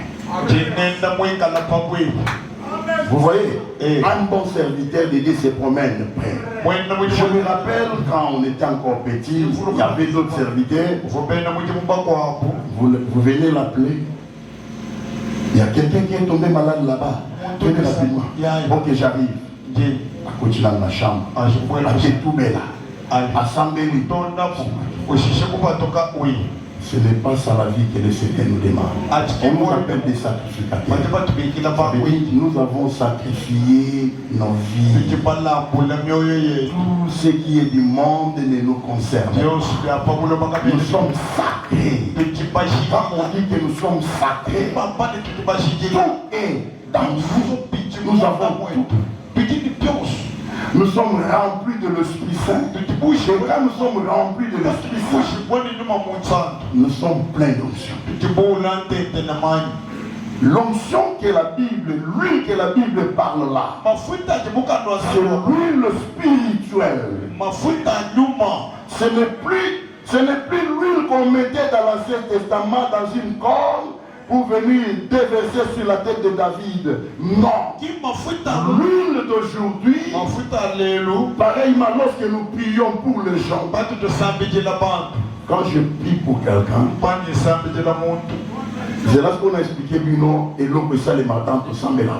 Vous voyez, un bon serviteur de Dieu se promène prêt. Je me rappelle quand on était encore petit, il y avait d'autres serviteurs. Vous venez l'appeler. Il y a quelqu'un qui est tombé malade là-bas. Venez rapidement. Ok, j'arrive. À côté de la chambre. À tout là. Assemblée. Ce n'est pas ça la vie que le Seigneur nous demande. On nous appelle des sacrificateurs. Nous avons sacrifié nos vies. Tout ce qui est du monde ne nous concerne. Nous sommes sacrés. Quand on dit que nous sommes sacrés, tout est dans nous. Nous avons tout. Nous sommes remplis de l'Esprit Saint. Et quand nous sommes remplis de l'Esprit Saint, nous sommes pleins d'onction. L'onction que la Bible, l'huile que la Bible parle là, c'est l'huile spirituelle. Ce n'est plus l'huile qu'on mettait dans l'Ancien Testament dans une corne pour venir déverser sur la tête de David. Non. L'huile d'aujourd'hui, pareillement lorsque nous prions pour les gens, quand je prie pour quelqu'un, c'est là ce qu'on a expliqué, Bino, et l'homme ça les matins, tout ça, mais là.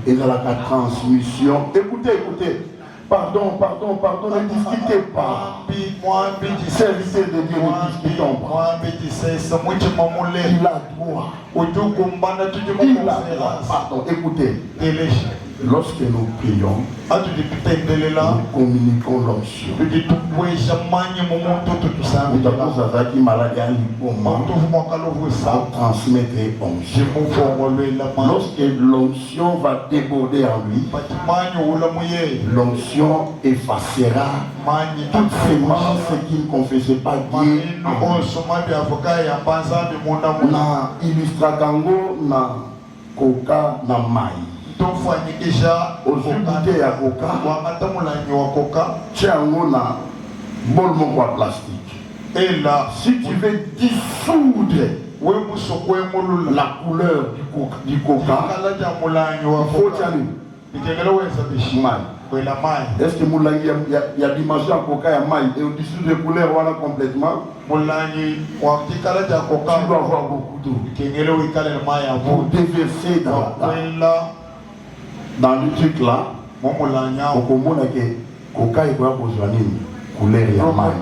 Et dans la transmission, écoutez. Pardon, ne discutez pas. Serviteur de Dieu, ne discutons pas. Il a droit. Pardon, écoutez. Lorsque nous prions, nous communiquons l'onction. On transmet l'onction. Lorsque l'onction va déborder en lui, l'onction effacera toutes ces manches qui ne confessaient pas Dieu. Na illustra kango na koka na mai. Aujourd'hui, ya koka, tiens na bol mon plastique. Et là, si tu veux dissoudre la couleur du coca, il faut est-ce que Moulangi y a dimension coca et maï et au-dessus de couleur voilà complètement? Tu dois avoir beaucoup d'eau pour déverser dans le truc là. Au Congo, coca et couleur et maï.